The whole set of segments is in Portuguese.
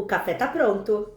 café tá pronto.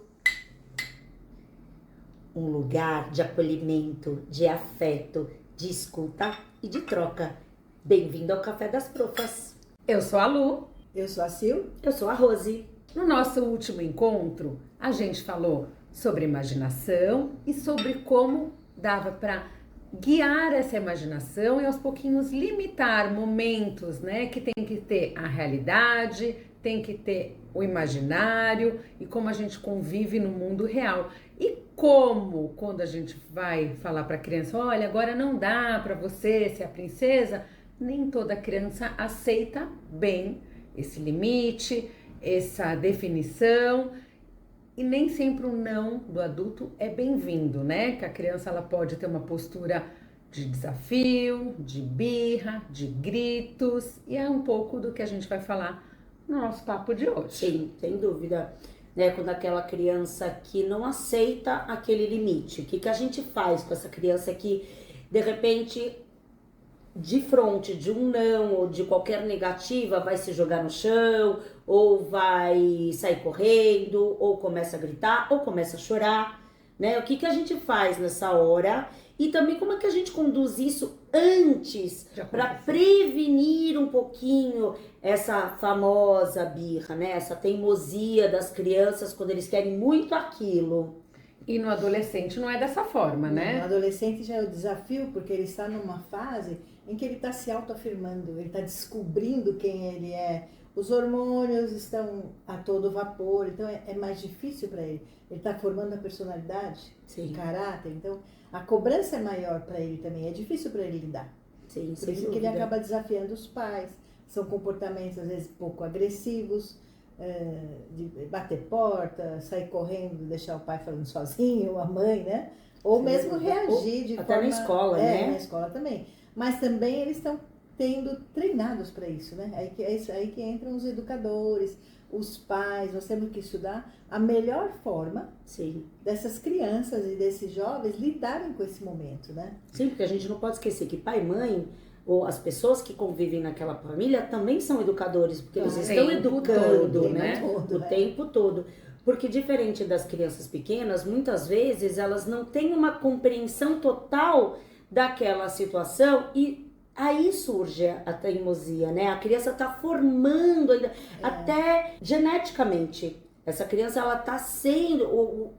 Um lugar de acolhimento, de afeto, de escuta e de troca. Bem-vindo ao Café das Profas. Eu sou a Lu. Eu sou a Sil. Eu sou a Rose. No nosso último encontro, a gente falou sobre imaginação e sobre como dava para guiar essa imaginação e aos pouquinhos limitar momentos, né? Que tem que ter a realidade, tem que ter o imaginário e como a gente convive no mundo real. E como, quando a gente vai falar para a criança, olha, agora não dá para você ser a princesa, nem toda criança aceita bem esse limite, essa definição, e nem sempre o não do adulto é bem-vindo, né? Que a criança ela pode ter uma postura de desafio, de birra, de gritos, e é um pouco do que a gente vai falar no nosso papo de hoje. Sim, sem dúvida. Né? Quando aquela criança que não aceita aquele limite, o que a gente faz com essa criança que, de repente, de frente de um não ou de qualquer negativa, vai se jogar no chão, ou vai sair correndo, ou começa a gritar, ou começa a chorar, né? O que a gente faz nessa hora? E também como é que a gente conduz isso antes, para prevenir um pouquinho essa famosa birra, né? Essa teimosia das crianças quando eles querem muito aquilo. E no adolescente não é dessa forma, né? No adolescente já é o desafio, porque ele está numa fase em que ele está se autoafirmando, ele está descobrindo quem ele é. Os hormônios estão a todo vapor, então é mais difícil para ele. Ele está formando a personalidade, o caráter, então a cobrança é maior para ele também, é difícil para ele lidar. Sim, por isso que ele acaba desafiando os pais, são comportamentos às vezes pouco agressivos, de bater porta, sair correndo, deixar o pai falando sozinho, a mãe, né? Ou mesmo reagir de até forma... na escola, né? Na escola também. Mas também eles estão tendo treinados para isso, né? Aí que entram os educadores, os pais, nós temos que estudar a melhor forma dessas crianças e desses jovens lidarem com esse momento, né? Sim, porque a gente não pode esquecer que pai e mãe, ou as pessoas que convivem naquela família, também são educadores, porque eles estão educando, né? O tempo todo. Porque diferente das crianças pequenas, muitas vezes elas não têm uma compreensão total daquela situação e aí surge a teimosia, né? A criança tá formando ainda, até geneticamente. Essa criança, ela tá sendo,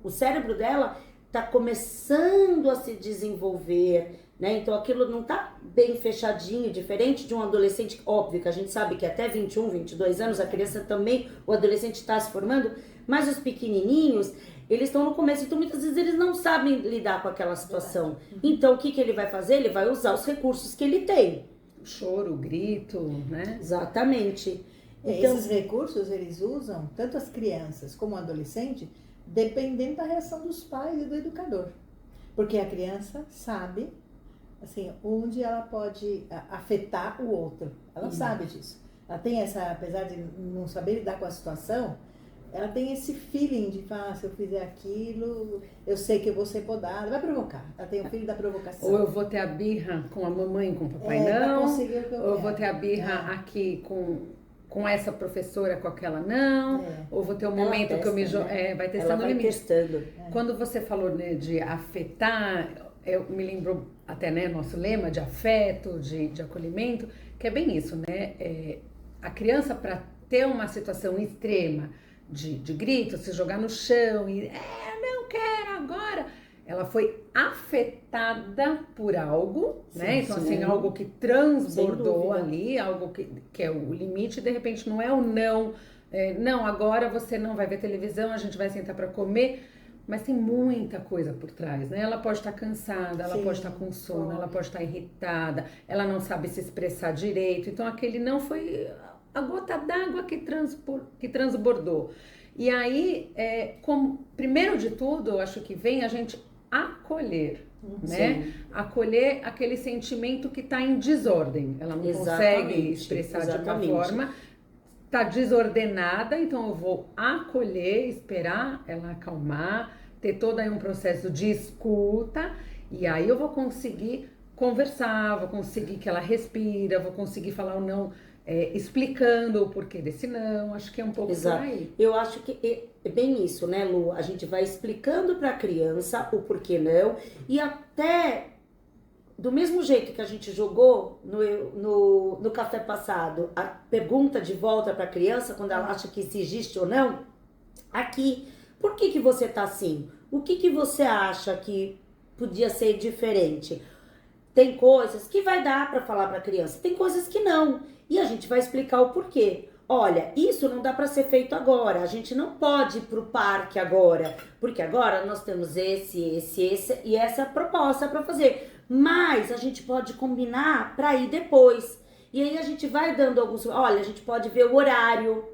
o cérebro dela tá começando a se desenvolver, né? Então aquilo não tá bem fechadinho, diferente de um adolescente, óbvio que a gente sabe que até 21, 22 anos a criança também, o adolescente está se formando, mas os pequenininhos, eles estão no começo, então muitas vezes eles não sabem lidar com aquela situação. Então o que ele vai fazer? Ele vai usar os recursos que ele tem. O choro, o grito, né? Exatamente. Então, esses recursos eles usam, tanto as crianças como o adolescente, dependendo da reação dos pais e do educador. Porque a criança sabe, assim, onde ela pode afetar o outro. Ela sabe disso. Ela tem essa, apesar de não saber lidar com a situação, ela tem esse feeling de falar, se eu fizer aquilo, eu sei que eu vou ser podada. Vai provocar. Ela tem o feeling da provocação. Ou eu vou ter a birra com a mamãe, com o papai não. Conseguir o que eu ou eu vou ter a birra aqui com essa professora, com aquela não. Ou vou ter um momento que eu me jogo. Vai testando o limite. Testando. Quando você falou, né, de afetar, eu me lembrou até, né, nosso lema de afeto, de acolhimento, que é bem isso, né? A criança, para ter uma situação extrema de grito, se jogar no chão e não quero agora, ela foi afetada por algo, né? Então, assim, algo que transbordou ali, algo que é o limite, de repente não é o não, não, agora você não vai ver televisão, a gente vai sentar para comer, mas tem muita coisa por trás, né? Ela pode estar cansada, ela pode estar com sono, ela pode estar irritada, ela não sabe se expressar direito, então aquele não foi a gota d'água que transbordou. E aí, como primeiro de tudo, eu acho que vem a gente acolher, né? Acolher aquele sentimento que está em desordem. Ela não consegue expressar de uma forma, está desordenada, então eu vou acolher, esperar ela acalmar, ter todo aí um processo de escuta, e aí eu vou conseguir conversar, vou conseguir que ela respira, vou conseguir falar ou não explicando o porquê desse não. Acho que é um pouco por aí. Eu acho que é bem isso, né, Lu? A gente vai explicando para a criança o porquê não, e até do mesmo jeito que a gente jogou no café passado a pergunta de volta para a criança quando ela acha que se existe ou não, aqui, por que você tá assim? O que você acha que podia ser diferente? Tem coisas que vai dar para falar para a criança, tem coisas que não, e a gente vai explicar o porquê. Olha, isso não dá para ser feito agora, a gente não pode ir pro parque agora, porque agora nós temos esse e essa proposta para fazer. Mas a gente pode combinar para ir depois. E aí a gente vai dando alguns... Olha, a gente pode ver o horário,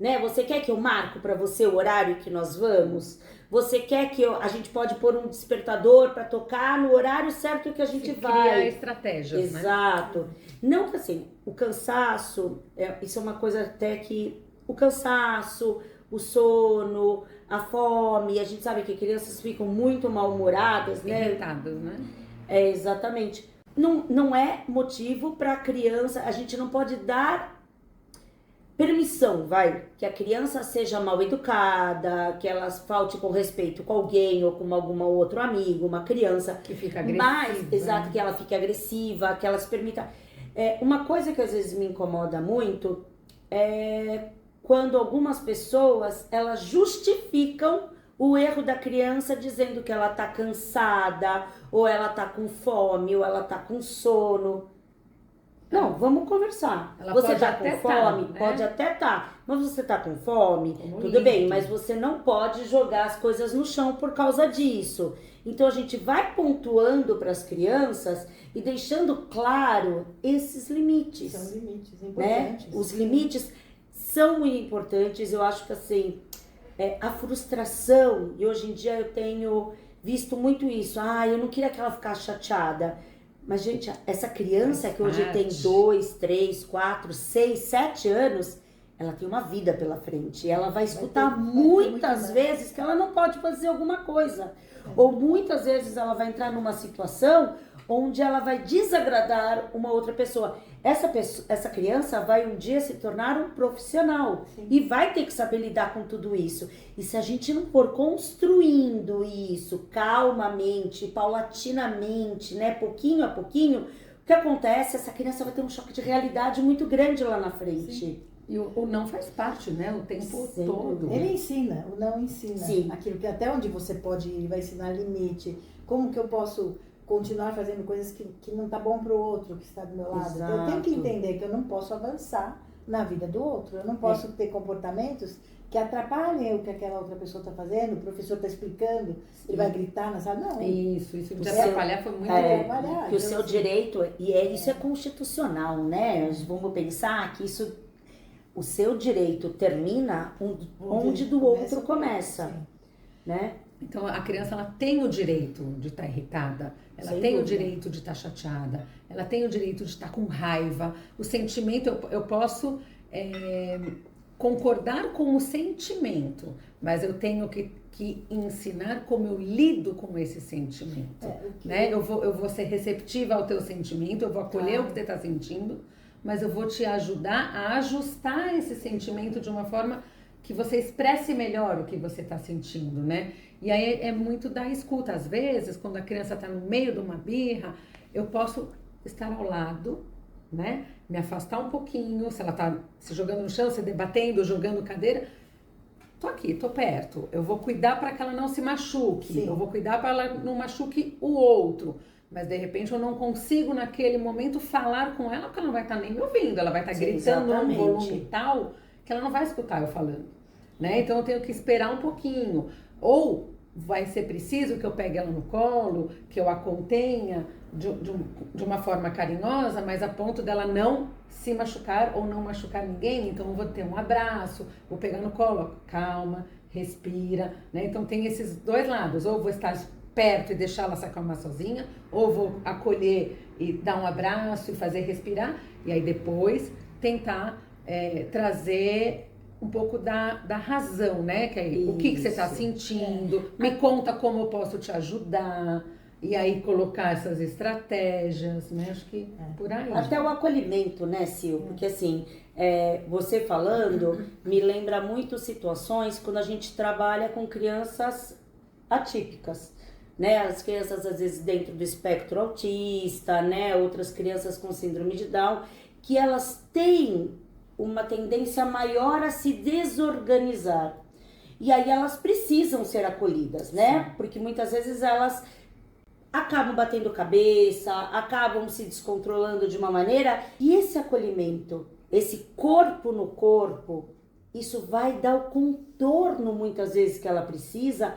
né? Você quer que eu marco para você o horário que nós vamos? Você quer que a gente pode pôr um despertador para tocar no horário certo que a gente vai? Criar estratégias, né? Exato. Não que assim, o cansaço, isso é uma coisa até que... O cansaço, o sono, a fome, a gente sabe que crianças ficam muito mal-humoradas, né? Irritadas, né? Exatamente. Não é motivo para a criança, a gente não pode dar permissão, que a criança seja mal educada, que ela falte com respeito com alguém ou com algum outro amigo, uma criança. Que fica agressiva. Mas, exato, que ela fique agressiva, que ela se permita. Uma coisa que às vezes me incomoda muito é quando algumas pessoas, elas justificam o erro da criança dizendo que ela tá cansada, ou ela tá com fome, ou ela tá com sono. Não, vamos conversar. Você tá com fome? Né? Pode até tá. Mas você tá com fome? Tudo bem, mas você não pode jogar as coisas no chão por causa disso. Então a gente vai pontuando para as crianças e deixando claro esses limites. São limites importantes. Né? Os limites são muito importantes. Eu acho que assim... a frustração, e hoje em dia eu tenho visto muito isso. Eu não queria que ela ficasse chateada. Mas, gente, essa criança que hoje tem 2, 3, 4, 6, 7 anos, ela tem uma vida pela frente. E ela vai escutar muitas vezes que ela não pode fazer alguma coisa. Ou muitas vezes ela vai entrar numa situação onde ela vai desagradar uma outra pessoa. Essa criança vai um dia se tornar um profissional. Sim. E vai ter que saber lidar com tudo isso. E se a gente não for construindo isso calmamente, paulatinamente, né, pouquinho a pouquinho, o que acontece? Essa criança vai ter um choque de realidade muito grande lá na frente. Sim. E o não faz parte, né? O tempo todo. Ele ensina, o não ensina. Sim. Aquilo que até onde você pode ir, vai ensinar limite. Como que eu posso continuar fazendo coisas que não tá bom pro outro que está do meu lado. Exato. Eu tenho que entender que eu não posso avançar na vida do outro. Eu não posso ter comportamentos que atrapalhem o que aquela outra pessoa está fazendo. O professor está explicando, ele vai gritar na sala. Não. Isso de atrapalhar foi muito que o seu direito, isso é constitucional, né? Vamos pensar que isso, o seu direito termina onde do outro começa, né? Então a criança, ela tem o direito de estar irritada, ela tem o direito de estar chateada, ela tem o direito de estar com raiva. O sentimento, eu posso concordar com o sentimento, mas eu tenho que ensinar como eu lido com esse sentimento, né? Eu vou ser receptiva ao teu sentimento, eu vou acolher o que você está sentindo, mas eu vou te ajudar a ajustar esse sentimento de uma forma que você expresse melhor o que você está sentindo, né? E aí é muito da escuta. Às vezes, quando a criança está no meio de uma birra, eu posso estar ao lado, né? Me afastar um pouquinho, se ela está se jogando no chão, se debatendo, jogando cadeira. Tô aqui, tô perto. Eu vou cuidar para que ela não se machuque. Sim. Eu vou cuidar para ela não machuque o outro. Mas, de repente, eu não consigo, naquele momento, falar com ela, porque ela não vai estar nem me ouvindo. Ela vai estar gritando num volume tal que ela não vai escutar eu falando, né? Então, eu tenho que esperar um pouquinho. Ou vai ser preciso que eu pegue ela no colo, que eu a contenha de uma forma carinhosa, mas a ponto dela não se machucar ou não machucar ninguém. Então, eu vou ter um abraço, vou pegar no colo, calma, respira, né? Então, tem esses dois lados. Ou vou estar perto e deixá-la se acalmar sozinha, ou vou acolher e dar um abraço e fazer respirar, e aí depois tentar trazer um pouco da razão, né? Que é o que você está sentindo, me conta como eu posso te ajudar, E aí colocar essas estratégias, né? Acho que por aí. Até o acolhimento, né, Sil? Porque assim, você falando, me lembra muito situações quando a gente trabalha com crianças atípicas, né? As crianças, às vezes, dentro do espectro autista, né? Outras crianças com síndrome de Down, que elas têm uma tendência maior a se desorganizar. E aí elas precisam ser acolhidas, né? Sim. Porque muitas vezes elas acabam batendo cabeça, acabam se descontrolando de uma maneira, e esse acolhimento, esse corpo no corpo, isso vai dar o contorno muitas vezes que ela precisa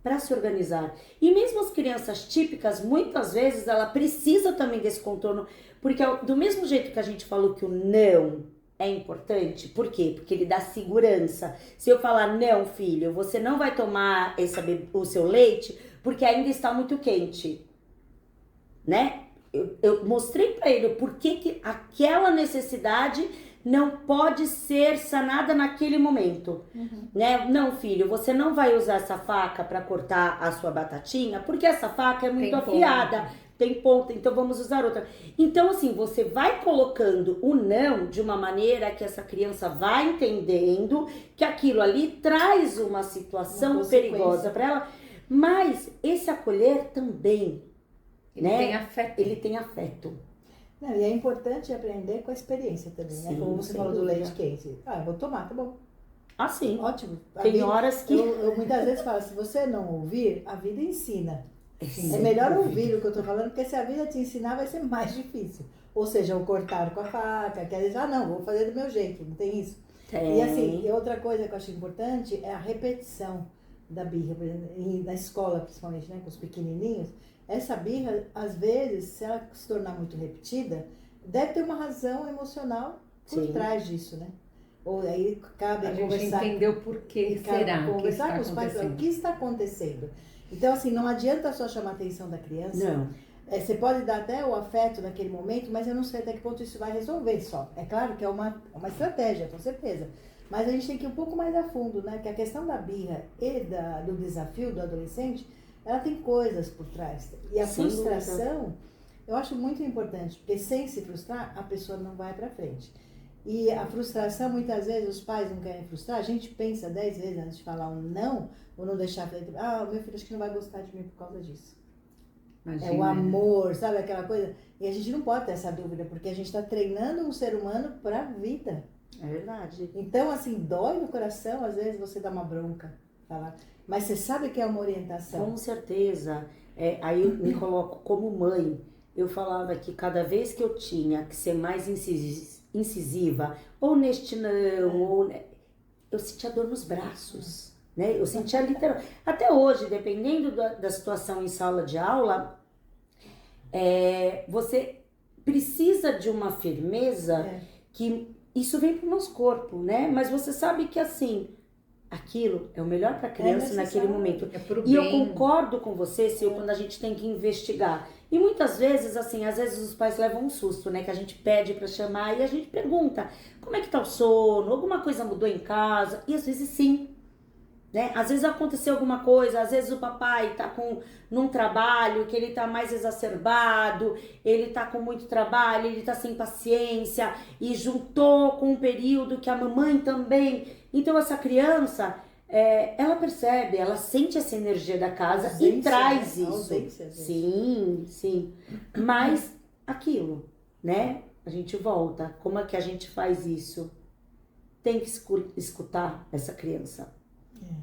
para se organizar. E mesmo as crianças típicas, muitas vezes ela precisa também desse contorno, porque do mesmo jeito que a gente falou que o não é importante, por quê? Porque ele dá segurança. Se eu falar, não, filho, você não vai tomar o seu leite porque ainda está muito quente, né? Eu mostrei para ele o porquê que aquela necessidade não pode ser sanada naquele momento, né? Não, filho, você não vai usar essa faca para cortar a sua batatinha porque essa faca é muito afiada, tem ponta, então vamos usar outra. Então, assim, você vai colocando o não de uma maneira que essa criança vai entendendo que aquilo ali traz uma situação perigosa para ela, mas esse acolher também, ele tem afeto. Ele tem afeto. Não, e é importante aprender com a experiência também, né? Como você falou do leite quente. Eu vou tomar, tá bom. Ah, sim. Ótimo. Tem horas que... Eu muitas vezes falo, se você não ouvir, a vida ensina. É melhor ouvir o que eu tô falando, porque se a vida te ensinar, vai ser mais difícil. Ou seja, o cortar com a faca, quer dizer, não, vou fazer do meu jeito, não tem isso? Tem. E assim, e outra coisa que eu acho importante é a repetição da birra, por exemplo, na escola principalmente, né, com os pequenininhos. Essa birra, às vezes, se ela se tornar muito repetida, deve ter uma razão emocional por trás disso, né? Ou aí cabe a conversar... gente entender o porquê será conversar com os pais, o que está acontecendo. Então, assim, não adianta só chamar a atenção da criança. Não. Você pode dar até o afeto naquele momento, mas eu não sei até que ponto isso vai resolver só. É claro que é uma estratégia, com certeza. Mas a gente tem que ir um pouco mais a fundo, né? Que a questão da birra e do desafio do adolescente, ela tem coisas por trás. E a frustração, eu acho muito importante, porque sem se frustrar, a pessoa não vai para frente. E a frustração, muitas vezes, os pais não querem frustrar, a gente pensa 10 vezes antes de falar um não, ou não deixar, o meu filho acho que não vai gostar de mim por causa disso. Imagina. É o amor, sabe aquela coisa? E a gente não pode ter essa dúvida, porque a gente está treinando um ser humano para a vida. É verdade. Então, assim, dói no coração, às vezes você dá uma bronca, falar. Mas você sabe que é uma orientação. Com certeza. Aí eu me coloco como mãe. Eu falava que cada vez que eu tinha que ser mais incisiva, ou neste não, ou... eu sentia dor nos braços, né? Eu sentia literalmente... Até hoje, dependendo da situação em sala de aula, você precisa de uma firmeza que isso vem pro nosso corpo, né? Mas você sabe que assim... aquilo é o melhor para a criança naquele momento. E eu concordo com você, Sil, quando a gente tem que investigar. E muitas vezes, assim, às vezes os pais levam um susto, né? Que a gente pede para chamar e a gente pergunta, como é que tá o sono? Alguma coisa mudou em casa? E às vezes sim, né? Às vezes aconteceu alguma coisa, às vezes o papai tá num trabalho que ele tá mais exacerbado, ele tá com muito trabalho, ele tá sem paciência e juntou com um período que a mamãe também... Então essa criança, ela percebe, ela sente essa energia da casa e traz isso. Ausência, sim. Mas aquilo, né? A gente volta. Como é que a gente faz isso? Tem que escutar essa criança.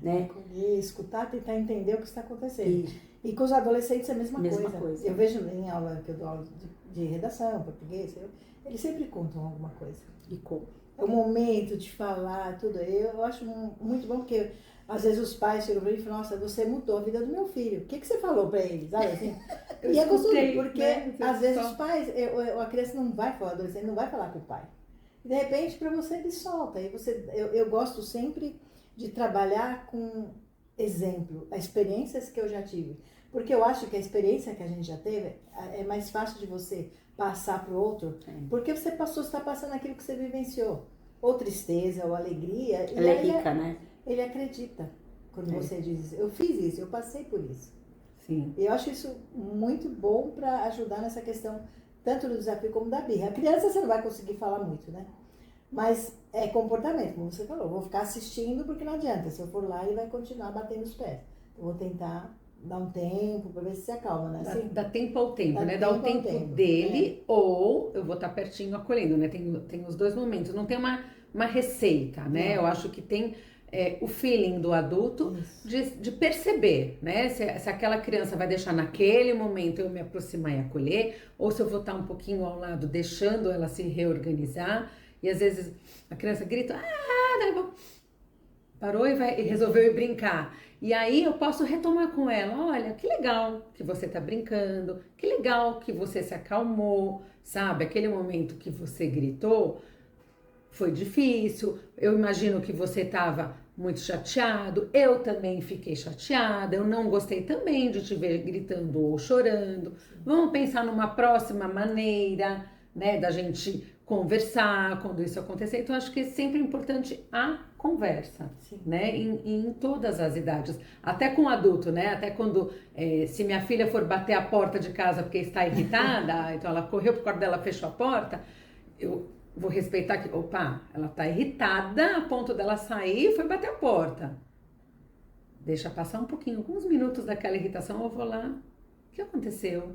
Né? Escutar, tentar entender o que está acontecendo. E com os adolescentes é a mesma coisa. Eu vejo em aula, que eu dou aula de redação, português, eles sempre contam alguma coisa. E como? O momento de falar, tudo. Eu acho muito bom, porque às vezes os pais chegam pra mim e falam, nossa, você mudou a vida do meu filho. O que você falou pra ele? Sabe assim? E é gostoso, porque às vezes os pais, a criança não vai falar, o adolescente não vai falar com o pai. E de repente, pra você, ele solta. E eu gosto sempre de trabalhar com exemplo, as experiências que eu já tive. Porque eu acho que a experiência que a gente já teve é mais fácil de você passar para o outro, porque você está passando aquilo que você vivenciou. Ou tristeza, ou alegria. Ela é rica, né? Ele acredita quando você diz, eu fiz isso, eu passei por isso. Sim. E eu acho isso muito bom para ajudar nessa questão, tanto do desafio como da birra. A criança você não vai conseguir falar muito, né? Mas é comportamento, como você falou. Vou ficar assistindo porque não adianta. Se eu for lá, ele vai continuar batendo os pés. Eu vou tentar dar um tempo para ver se acalma, né? Assim, Dá tempo ao tempo, né? Dá o tempo ao tempo tempo, dele, ou eu vou estar pertinho acolhendo, né? Tem os dois momentos. Não tem uma receita, né? Não. Eu acho que tem o feeling do adulto de perceber, né? Se aquela criança vai deixar naquele momento eu me aproximar e acolher, ou se eu vou estar um pouquinho ao lado deixando ela se reorganizar. E às vezes a criança grita, daí eu vou... Parou e resolveu ir brincar. E aí eu posso retomar com ela, olha, que legal que você tá brincando, que legal que você se acalmou, sabe? Aquele momento que você gritou foi difícil, eu imagino que você estava muito chateado, eu também fiquei chateada, eu não gostei também de te ver gritando ou chorando. Vamos pensar numa próxima maneira, né, da gente conversar quando isso acontecer. Então, acho que é sempre importante a conversa, né, em todas as idades. Até com adulto, né, até quando, se minha filha for bater a porta de casa porque está irritada, então ela correu pro quarto dela, fechou a porta, eu vou respeitar que, opa, ela tá irritada a ponto dela sair e foi bater a porta. Deixa passar um pouquinho, alguns minutos daquela irritação, eu vou lá. O que aconteceu?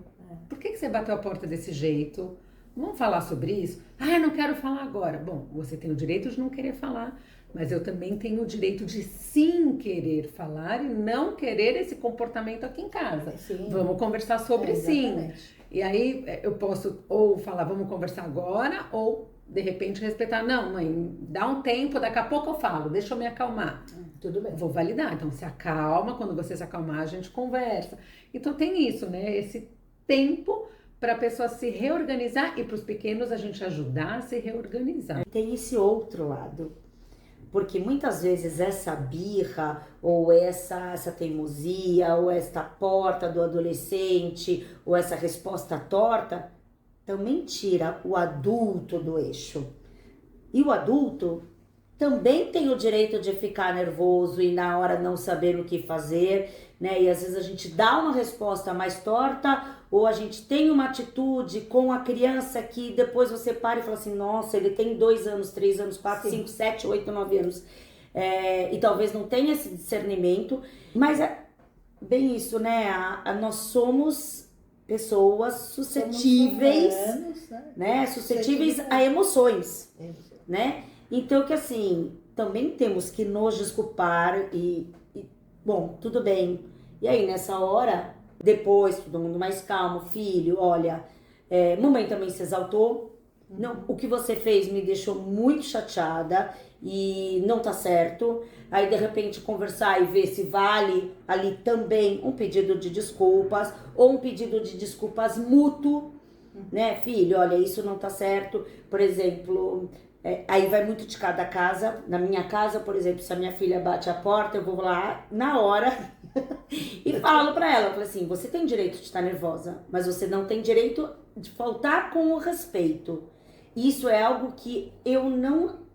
Por que você bateu a porta desse jeito? Vamos falar sobre isso? Eu não quero falar agora. Bom, você tem o direito de não querer falar, mas eu também tenho o direito de sim querer falar e não querer esse comportamento aqui em casa. Sim. Vamos conversar sobre sim. E aí eu posso ou falar, vamos conversar agora, ou de repente respeitar, não, mãe, dá um tempo, daqui a pouco eu falo, deixa eu me acalmar. Tudo bem. Vou validar, então se acalma, quando você se acalmar a gente conversa. Então tem isso, né, esse tempo para a pessoa se reorganizar e para os pequenos a gente ajudar a se reorganizar. Tem esse outro lado, porque muitas vezes essa birra, ou essa teimosia, ou esta porta do adolescente, ou essa resposta torta, também tira o adulto do eixo. E o adulto também tem o direito de ficar nervoso e na hora não saber o que fazer, né? E às vezes a gente dá uma resposta mais torta, ou a gente tem uma atitude com a criança que depois você para e fala assim, nossa, ele tem 2 anos, 3 anos, 4, 5, 7, 8, 9 anos. E talvez não tenha esse discernimento, mas é bem isso, né? Nós somos pessoas suscetíveis, né? Suscetíveis a emoções, né? Então que assim, também temos que nos desculpar e bom, tudo bem. E aí nessa hora, depois todo mundo mais calmo, filho, olha, mamãe também se exaltou. Não, o que você fez me deixou muito chateada e não tá certo. Aí de repente conversar e ver se vale ali também um pedido de desculpas ou um pedido de desculpas mútuo, né, filho, olha, isso não tá certo. Por exemplo, aí vai muito de cada casa. Na minha casa, por exemplo, se a minha filha bate a porta, eu vou lá na hora e falo pra ela, eu falo assim, você tem direito de estar nervosa, mas você não tem direito de faltar com o respeito. Isso é algo que eu não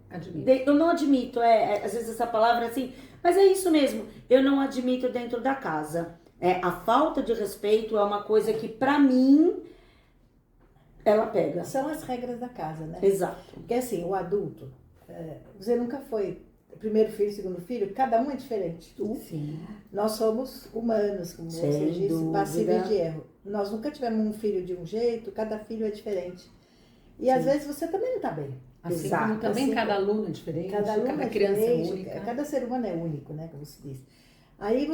admito. Às vezes essa palavra assim, mas é isso mesmo, eu não admito dentro da casa. A falta de respeito é uma coisa que pra mim ela pega. São as regras da casa, né? Exato. Porque assim, o adulto, você nunca foi primeiro filho, segundo filho, cada um é diferente. Sim. Nós somos humanos, como Sem você disse, dúvida. passíveis de erro. Nós nunca tivemos um filho de um jeito, cada filho é diferente. E às vezes você também não está bem. Assim Exato. como também cada aluno é diferente, cada criança é única. Cada ser humano é único, né, como se diz. Aí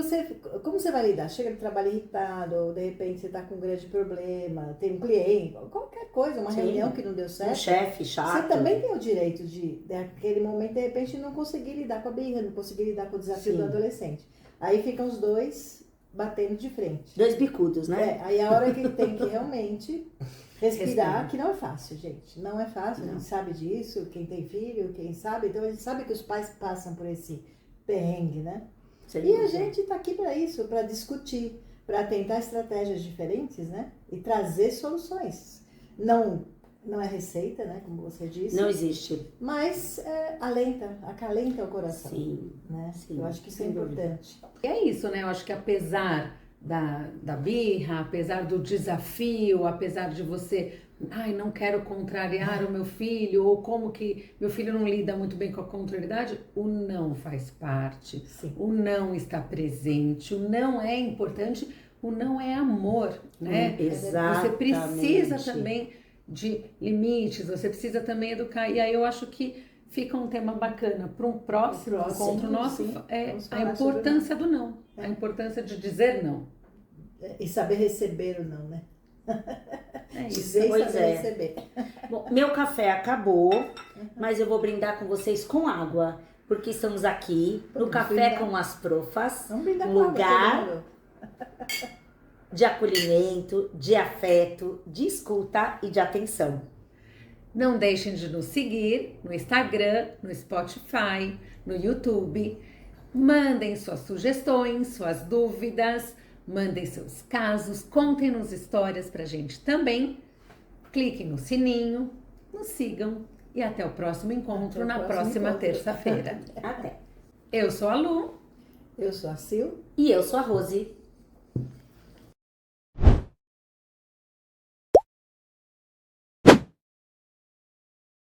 como você vai lidar? Chega do trabalho irritado, ou de repente você está com um grande problema, tem um cliente, qualquer coisa, uma reunião que não deu certo. Um chefe chato. Você também tem o direito de, naquele momento, de repente, não conseguir lidar com a birra, não conseguir lidar com o desafio do adolescente. Aí ficam os dois batendo de frente. 2 bicudos, né? Aí a hora que tem que realmente respirar, que não é fácil, gente. Não é fácil, a gente sabe disso, quem tem filho, quem sabe. Então a gente sabe que os pais passam por esse perrengue, né? E a gente está aqui para isso, para discutir, para tentar estratégias diferentes, né? E trazer soluções. Não é receita, né? Como você disse. Não existe. Mas acalenta o coração. Sim. Né? Sim. Eu acho que isso é importante. E é isso, né? Eu acho que apesar da birra, apesar do desafio, apesar de você, não quero contrariar o meu filho, ou como que meu filho não lida muito bem com a contrariedade, o não faz parte, Sim. o não está presente, o não é importante, o não é amor, né? Exatamente. Você precisa também de limites, você precisa também educar, e aí eu acho que fica um tema bacana para um próximo encontro nosso, é a importância do não, a importância de dizer não. E saber receber o não, né? É isso. Dizer e saber receber. Bom, meu café acabou, mas eu vou brindar com vocês com água, porque estamos aqui no Café com as Profas, um lugar de acolhimento, de afeto, de escuta e de atenção. Não deixem de nos seguir no Instagram, no Spotify, no YouTube. Mandem suas sugestões, suas dúvidas, mandem seus casos, contem-nos histórias pra gente também. Cliquem no sininho, nos sigam e até o próximo encontro na próxima terça-feira. Até. Eu sou a Lu. Eu sou a Sil. E eu sou a Rose.